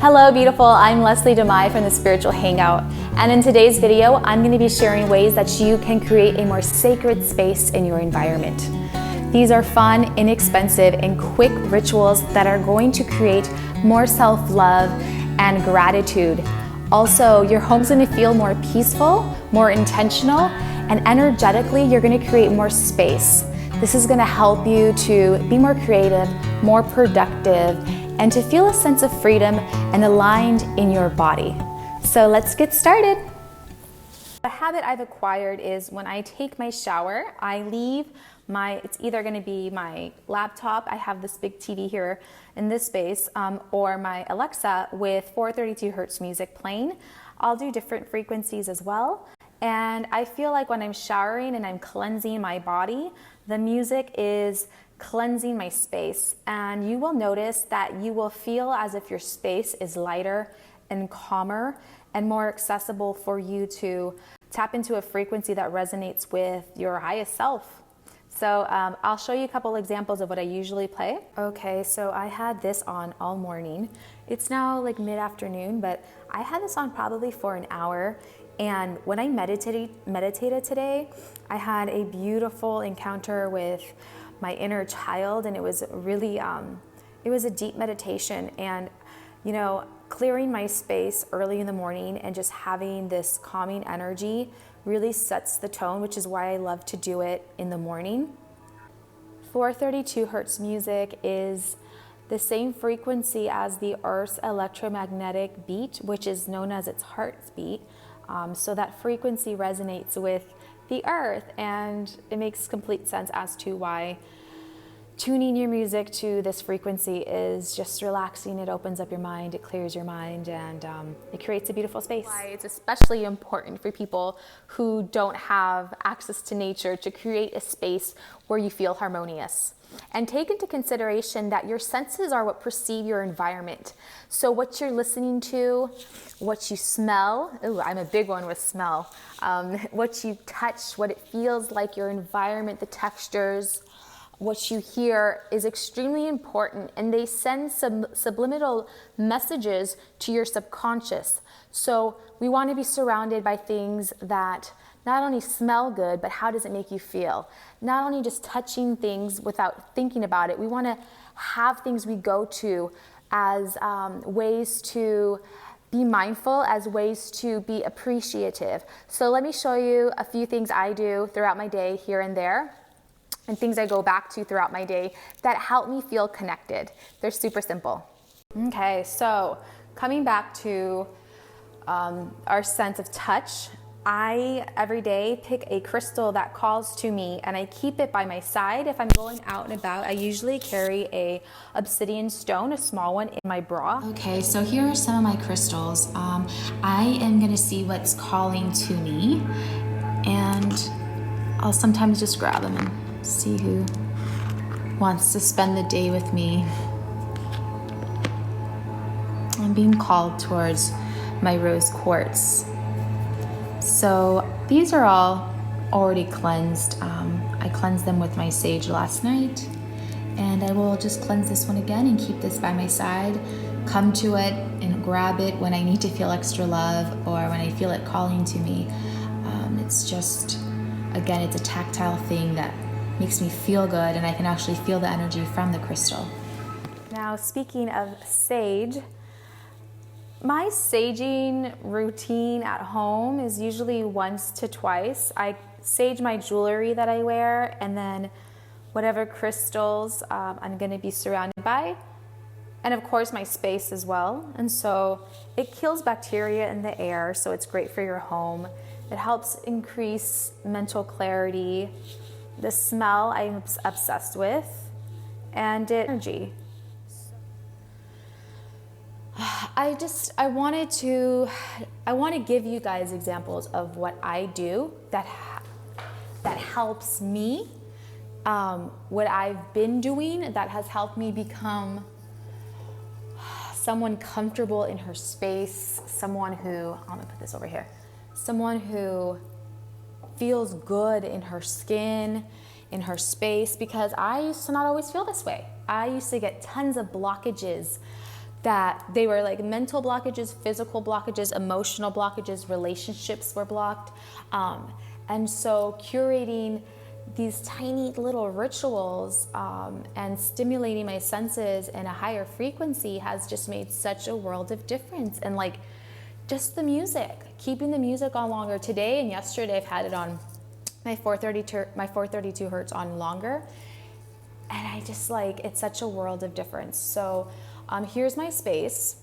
Hello beautiful, I'm Leslie Demai from the Spiritual Hangout, and in today's video I'm going to be sharing ways that you can create a more sacred space in your environment. These are fun, inexpensive, and quick rituals that are going to create more self-love and gratitude. Also, your home's going to feel more peaceful, more intentional, and energetically you're going to create more space. This is going to help you to be more creative, more productive, and to feel a sense of freedom and aligned in your body. So let's get started. The habit I've acquired is when I take my shower, I leave it's either going to be my laptop, I have this big TV here in this space, or my Alexa with 432 hertz music playing. I'll do different frequencies as well. And I feel like when I'm showering and I'm cleansing my body, the music is cleansing my space, and you will notice that you will feel as if your space is lighter and calmer and more accessible for you to tap into a frequency that resonates with your highest self. So I'll show you a couple examples of what I usually play. Okay, so I had this on all morning. It's now like mid-afternoon, but I had this on probably for an hour. And when I meditated today, I had a beautiful encounter with my inner child, and it was really, it was a deep meditation. And, you know, clearing my space early in the morning and just having this calming energy really sets the tone, which is why I love to do it in the morning. 432 hertz music is the same frequency as the Earth's electromagnetic beat, which is known as its heartbeat. So that frequency resonates with the Earth, and it makes complete sense as to why tuning your music to this frequency is just relaxing. It opens up your mind, it clears your mind, and it creates a beautiful space. Why it's especially important for people who don't have access to nature to create a space where you feel harmonious. And take into consideration that your senses are what perceive your environment. So what you're listening to, what you smell, ooh, I'm a big one with smell, what you touch, what it feels like, your environment, the textures, what you hear is extremely important, and they send some subliminal messages to your subconscious. So we want to be surrounded by things that not only smell good, but how does it make you feel? Not only just touching things without thinking about it. We want to have things we go to as ways to be mindful, as ways to be appreciative. So let me show you a few things I do throughout my day here and there, and things I go back to throughout my day that help me feel connected. They're super simple. Okay, so coming back to our sense of touch, I every day pick a crystal that calls to me, and I keep it by my side. If I'm going out and about, I usually carry a obsidian stone, a small one, in my bra. Okay, so here are some of my crystals. I am gonna see what's calling to me, and I'll sometimes just grab them and see who wants to spend the day with me. I'm being called towards my rose quartz. So these are all already cleansed. I cleansed them with my sage last night, and I will just cleanse this one again and keep this by my side, come to it and grab it when I need to feel extra love or when I feel it calling to me. It's just, again, it's a tactile thing that makes me feel good, and I can actually feel the energy from the crystal. Now, speaking of sage, my saging routine at home is usually once to twice. I sage my jewelry that I wear, and then whatever crystals I'm going to be surrounded by, and of course my space as well. And so it kills bacteria in the air, so it's great for your home. It helps increase mental clarity. The smell I'm obsessed with, and energy. I want to give you guys examples of what I do that helps me, what I've been doing that has helped me become someone comfortable in her space, someone who, I'm gonna put this over here, someone who feels good in her skin, in her space, because I used to not always feel this way. I used to get tons of blockages that they were like mental blockages, physical blockages, emotional blockages, relationships were blocked. And so curating these tiny little rituals and stimulating my senses in a higher frequency has just made such a world of difference. And like just the music, keeping the music on longer. Today and yesterday I've had it on my 432 hertz on longer. And I just like, it's such a world of difference. So here's my space.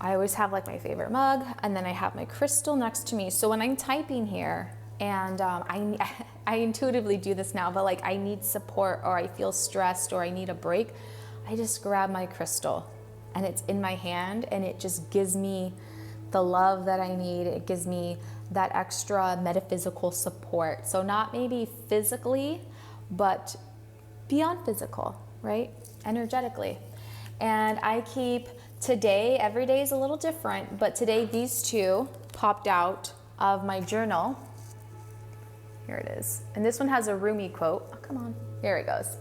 I always have like my favorite mug, and then I have my crystal next to me. So when I'm typing here, and I intuitively do this now, but like I need support or I feel stressed or I need a break, I just grab my crystal and it's in my hand, and it just gives me the love that I need. It gives me that extra metaphysical support. So not maybe physically, but beyond physical, right? Energetically. And I keep today, every day is a little different, but today these two popped out of my journal. Here it is. And this one has a Rumi quote. Oh, come on. Here it goes.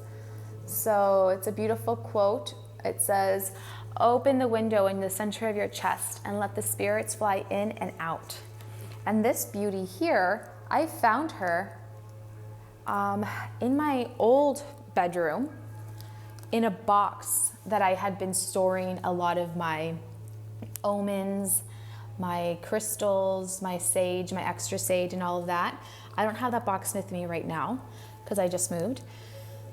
So it's a beautiful quote. It says, "Open the window in the center of your chest and let the spirits fly in and out." And this beauty here, I found her in my old bedroom in a box that I had been storing a lot of my omens, my crystals, my sage, my extra sage, and all of that. I don't have that box with me right now because I just moved.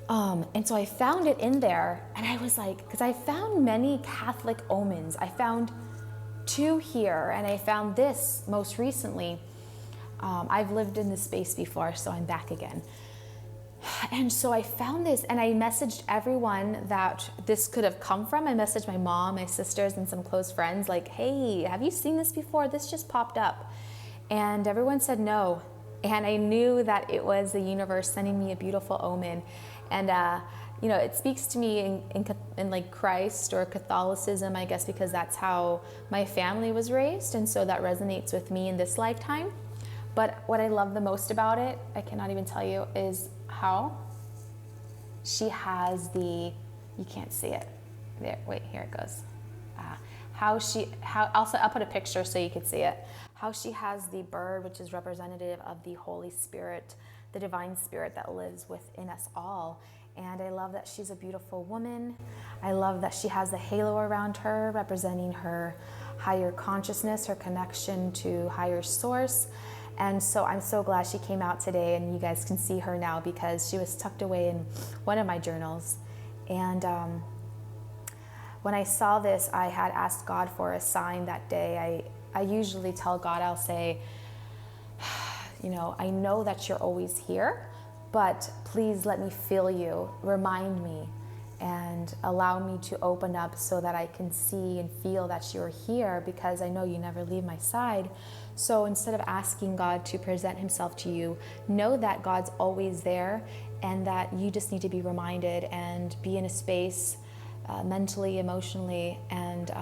And so I found it in there, and I was like, because I found many Catholic omens. I found 2 here, and I found this most recently. I've lived in this space before, so I'm back again. And so I found this, and I messaged everyone that this could have come from. I messaged my mom, my sisters, and some close friends like, "Hey, have you seen this before? This just popped up." And everyone said no. And I knew that it was the universe sending me a beautiful omen. And you know, it speaks to me in like Christ or Catholicism, I guess, because that's how my family was raised, and so that resonates with me in this lifetime. But what I love the most about it, I cannot even tell you, is how she has the, you can't see it. There, wait, here it goes. Also, I'll put a picture so you can see it. How she has the bird, which is representative of the Holy Spirit, the divine spirit that lives within us all. And I love that she's a beautiful woman. I love that she has the halo around her, representing her higher consciousness, her connection to higher source. And so I'm so glad she came out today, and you guys can see her now because she was tucked away in one of my journals. And when I saw this, I had asked God for a sign that day. I usually tell God, I'll say, you know, I know that you're always here, but please let me feel you, remind me, and allow me to open up so that I can see and feel that you're here, because I know you never leave my side. So instead of asking God to present himself to you, know that God's always there, and that you just need to be reminded and be in a space mentally, emotionally, and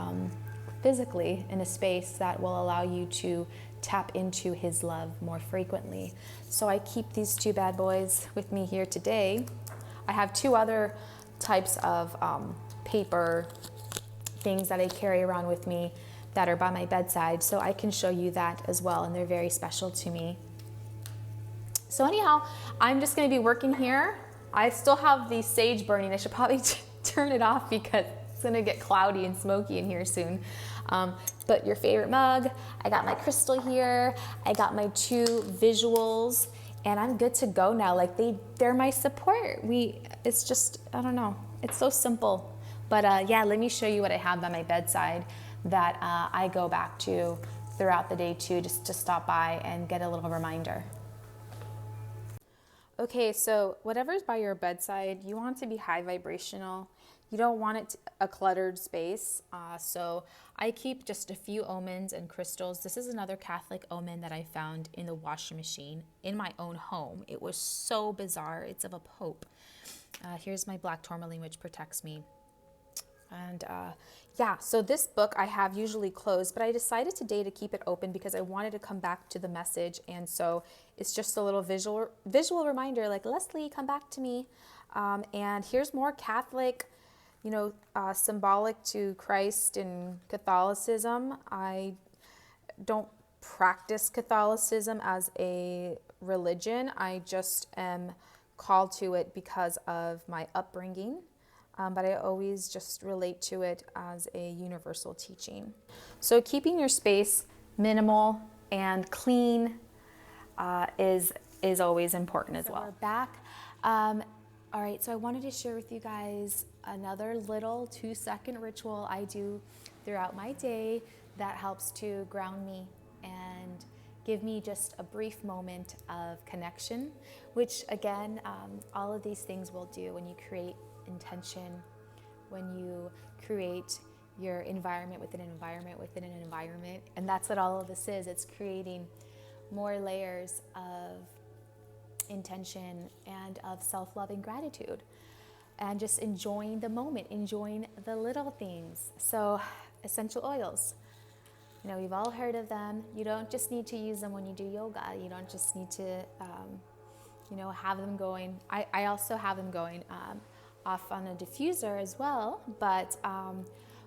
physically in a space that will allow you to tap into his love more frequently. So I keep these 2 bad boys with me here today. I have 2 other types of paper things that I carry around with me that are by my bedside, so I can show you that as well, and they're very special to me. So anyhow, I'm just going to be working here. I still have the sage burning. I should probably turn it off because it's going to get cloudy and smoky in here soon. But your favorite mug, I got my crystal here, I got my 2 visuals, and I'm good to go now. Like they're my support. It's just, I don't know, it's so simple. But yeah, let me show you what I have by my bedside that I go back to throughout the day too, just to stop by and get a little reminder. Okay, so whatever's by your bedside, you want it to be high vibrational. You don't want it a cluttered space. So I keep just a few omens and crystals. This is another Catholic omen that I found in the washing machine in my own home. It was so bizarre. It's of a pope. Here's my black tourmaline, which protects me. And yeah, so this book I have usually closed, but I decided today to keep it open because I wanted to come back to the message. And so it's just a little visual reminder, like, Leslie, come back to me. And here's more Catholic symbolic to Christ in Catholicism. I don't practice Catholicism as a religion. I just am called to it because of my upbringing. But I always just relate to it as a universal teaching. So keeping your space minimal and clean is always important as well. We're back. All right, so I wanted to share with you guys another little 2-second ritual I do throughout my day that helps to ground me and give me just a brief moment of connection, which again, all of these things will do when you create intention, when you create your environment within an environment within an environment. And that's what all of this is. It's creating more layers of intention and of self-love and gratitude, and just enjoying the moment, enjoying the little things. So essential oils, we've all heard of them. You don't just need to use them when you do yoga. You don't just need to have them going. I also have them going off on a diffuser as well, but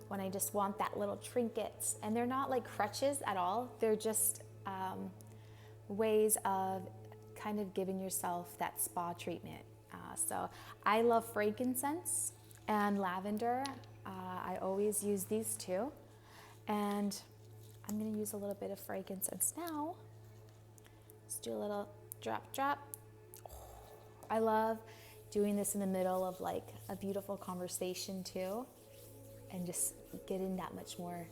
when I just want that little trinket, and they're not like crutches at all, they're just ways of kind of giving yourself that spa treatment. So I love frankincense and lavender. I always use these two, and I'm going to use a little bit of frankincense now. Let's do a little drop. I love doing this in the middle of like a beautiful conversation too, and just getting that much more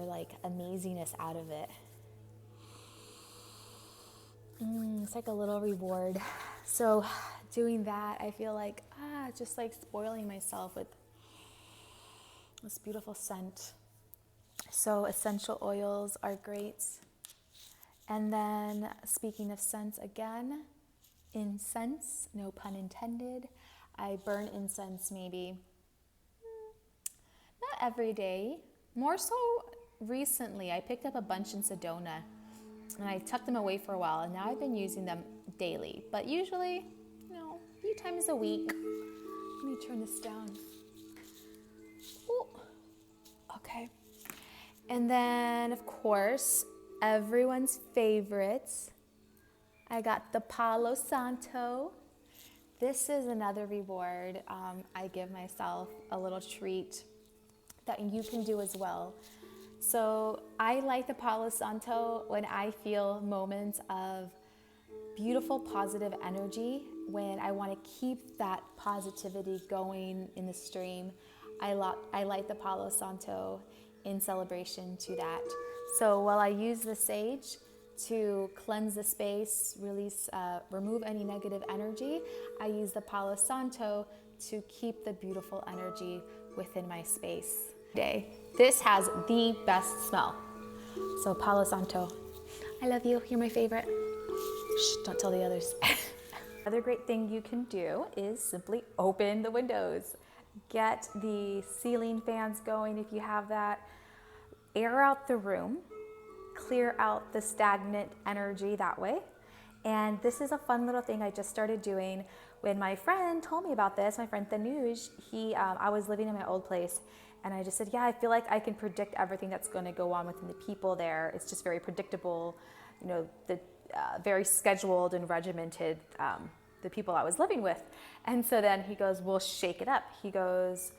like amazingness out of it. It's like a little reward. So doing that, I feel like just like spoiling myself with this beautiful scent. So essential oils are great. And then speaking of scents again, incense, no pun intended. I burn incense maybe not every day, more so recently. I picked up a bunch in Sedona and I tucked them away for a while, and now I've been using them daily, but usually, a few times a week. Let me turn this down. Ooh. Okay. And then, of course, everyone's favorites, I got the Palo Santo. This is another reward. I give myself a little treat that you can do as well. So I like the Palo Santo when I feel moments of beautiful positive energy, when I want to keep that positivity going in the stream. I light the Palo Santo in celebration to that. So while I use the sage to cleanse the space, remove any negative energy, I use the Palo Santo to keep the beautiful energy within my space. This has the best smell. So Palo Santo, I love you, you're my favorite. Shh, don't tell the others. Another great thing you can do is simply open the windows. Get the ceiling fans going if you have that. Air out the room, clear out the stagnant energy that way. And this is a fun little thing I just started doing. When my friend told me about this, my friend Tanuj, I was living in my old place, and I just said, yeah, I feel like I can predict everything that's going to go on within the people there. It's just very predictable, very scheduled and regimented, the people I was living with. And so then he goes, well, shake it up. He goes,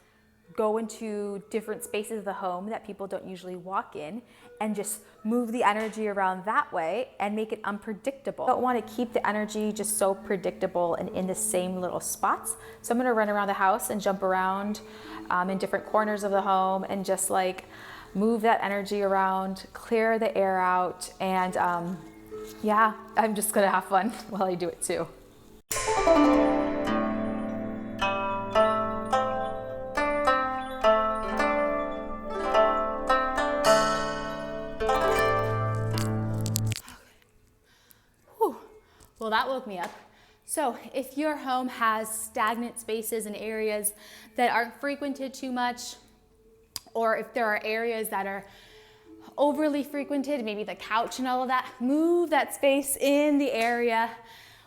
go into different spaces of the home that people don't usually walk in and just move the energy around that way and make it unpredictable. I don't want to keep the energy just so predictable and in the same little spots. So I'm going to run around the house and jump around in different corners of the home and just like move that energy around, clear the air out, and yeah, I'm just going to have fun while I do it too. Well, that woke me up. So if your home has stagnant spaces and areas that aren't frequented too much, or if there are areas that are overly frequented, maybe the couch and all of that, move that space in the area.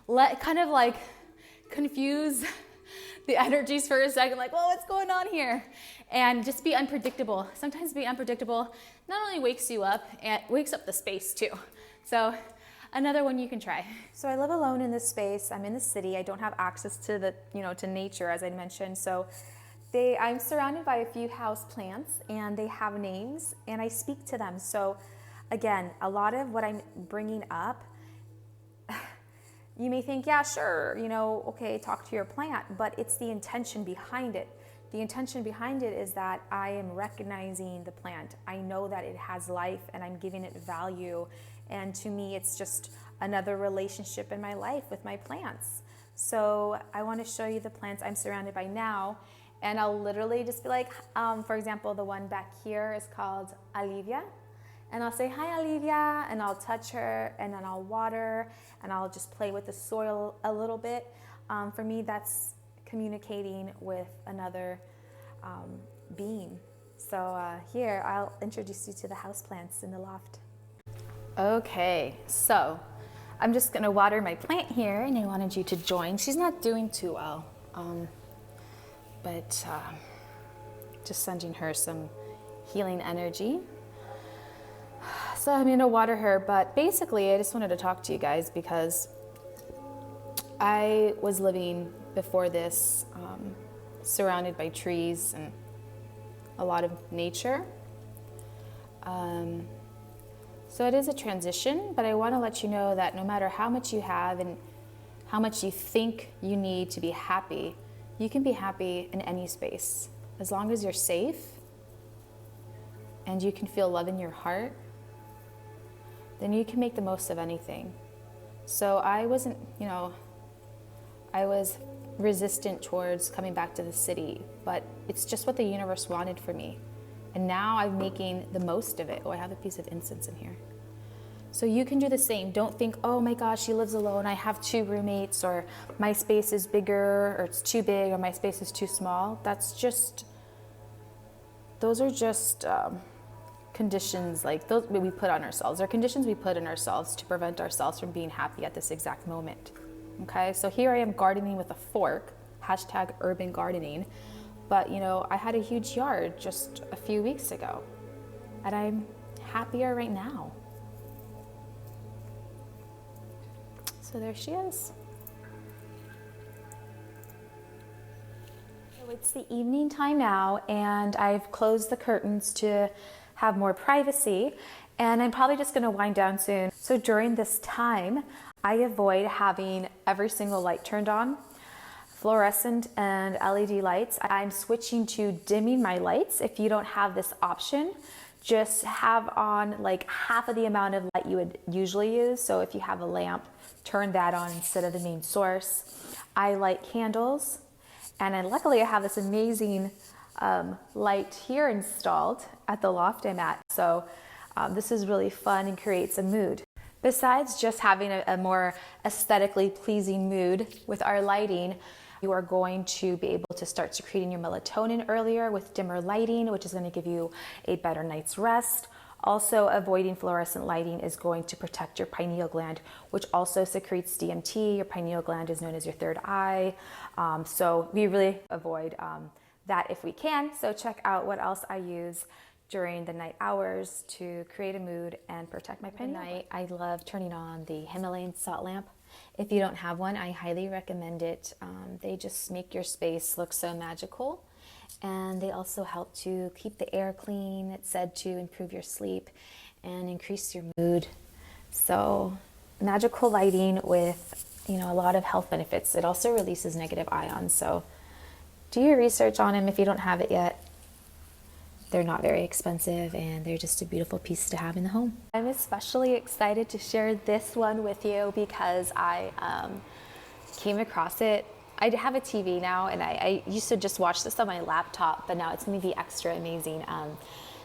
Let kind of like confuse the energies for a second, like, well, what's going on here? And just be unpredictable. Sometimes being unpredictable not only wakes you up, it wakes up the space too. So another one you can try. So I live alone in this space. I'm in the city. I don't have access to to nature, as I mentioned. So I'm surrounded by a few house plants, and they have names, and I speak to them. So again, a lot of what I'm bringing up, you may think, yeah, sure, okay, talk to your plant, but it's the intention behind it. The intention behind it is that I am recognizing the plant. I know that it has life and I'm giving it value. And to me, it's just another relationship in my life with my plants. So I want to show you the plants I'm surrounded by now. And I'll literally just be like, for example, the one back here is called Olivia. And I'll say, hi, Olivia, and I'll touch her, and then I'll water, and I'll just play with the soil a little bit. For me, that's communicating with another being. So here, I'll introduce you to the houseplants in the loft. Okay, so I'm just gonna water my plant here, and I wanted you to join. She's not doing too well, but just sending her some healing energy. So I'm gonna water her, but basically I just wanted to talk to you guys because I was living before this surrounded by trees and a lot of nature. So it is a transition, but I wanna let you know that no matter how much you have and how much you think you need to be happy, you can be happy in any space. As long as you're safe and you can feel love in your heart, then you can make the most of anything. So I wasn't, I was resistant towards coming back to the city, but it's just what the universe wanted for me. And now I'm making the most of it. Oh, I have a piece of incense in here. So you can do the same. Don't think, oh my gosh, she lives alone. I have 2 roommates, or my space is bigger, or it's too big, or my space is too small. Those are just conditions like those we put on ourselves. They're conditions we put in ourselves to prevent ourselves from being happy at this exact moment. Okay, so here I am gardening with a fork, #urban gardening. But I had a huge yard just a few weeks ago, and I'm happier right now. So there she is. So it's the evening time now, and I've closed the curtains to have more privacy, and I'm probably just going to wind down soon. So during this time, I avoid having every single light turned on. Fluorescent and LED lights. I'm switching to dimming my lights. If you don't have this option, just have on like half of the amount of light you would usually use. So if you have a lamp, turn that on instead of the main source. I light candles, and then luckily I have this amazing light here installed at the loft I'm at. So this is really fun and creates a mood. Besides just having a more aesthetically pleasing mood with our lighting, you are going to be able to start secreting your melatonin earlier with dimmer lighting, which is going to give you a better night's rest. Also, avoiding fluorescent lighting is going to protect your pineal gland, which also secretes DMT. Your pineal gland is known as your third eye. So we really avoid that if we can. So check out what else I use during the night hours to create a mood and protect my pineal gland. I love turning on the Himalayan salt lamp. If you don't have one, I highly recommend it. They just make your space look so magical, and they also help to keep the air clean. It's said to improve your sleep and increase your mood. So magical lighting with a lot of health benefits. It also releases negative ions, so do your research on them if you don't have it yet. They're not very expensive, and they're just a beautiful piece to have in the home. I'm especially excited to share this one with you because I came across it. I have a TV now, and I used to just watch this on my laptop, but now it's going to be extra amazing.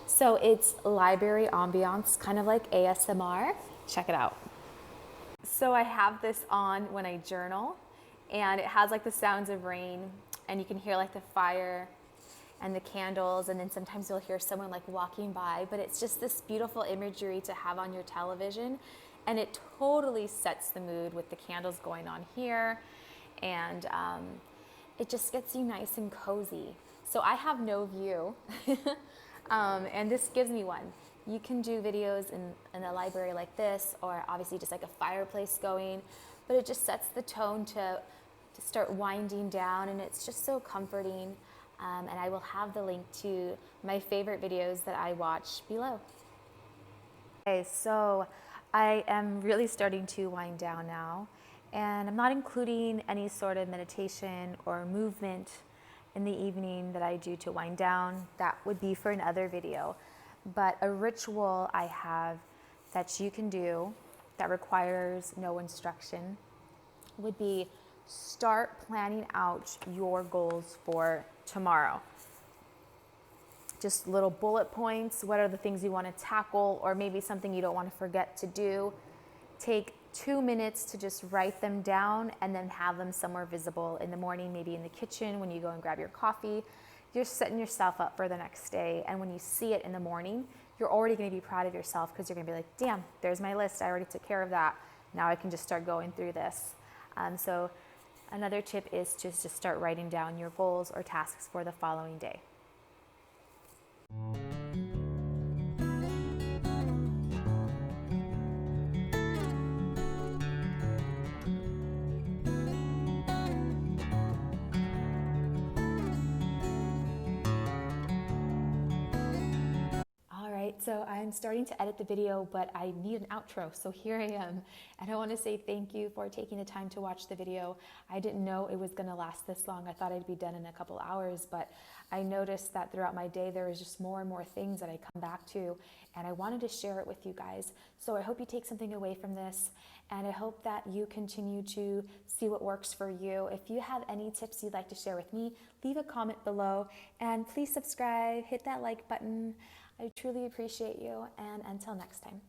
So it's library ambiance, kind of like ASMR. Check it out. So I have this on when I journal, and it has like the sounds of rain, and you can hear like the fire and the candles, and then sometimes you'll hear someone like walking by, but it's just this beautiful imagery to have on your television, and it totally sets the mood with the candles going on here. And it just gets you nice and cozy. So I have no view, and this gives me one. You can do videos in a library like this, or obviously just like a fireplace going, but it just sets the tone to start winding down, and it's just so comforting. And I will have the link to my favorite videos that I watch below. Okay, so I am really starting to wind down now, and I'm not including any sort of meditation or movement in the evening that I do to wind down. That would be for another video. But a ritual I have that you can do that requires no instruction would be start planning out your goals for tomorrow. Just little bullet points. What are the things you want to tackle, or maybe something you don't want to forget to do? Take 2 minutes to just write them down and then have them somewhere visible in the morning, maybe in the kitchen when you go and grab your coffee. You're setting yourself up for the next day, and when you see it in the morning, you're already going to be proud of yourself because you're going to be like, damn, there's my list. I already took care of that. Now I can just start going through this. So another tip is just to start writing down your goals or tasks for the following day. So I'm starting to edit the video, but I need an outro. So here I am. And I want to say thank you for taking the time to watch the video. I didn't know it was going to last this long. I thought I'd be done in a couple hours, but I noticed that throughout my day, there was just more and more things that I come back to, and I wanted to share it with you guys. So I hope you take something away from this, and I hope that you continue to see what works for you. If you have any tips you'd like to share with me, leave a comment below, and please subscribe, hit that like button. I truly appreciate you, and until next time.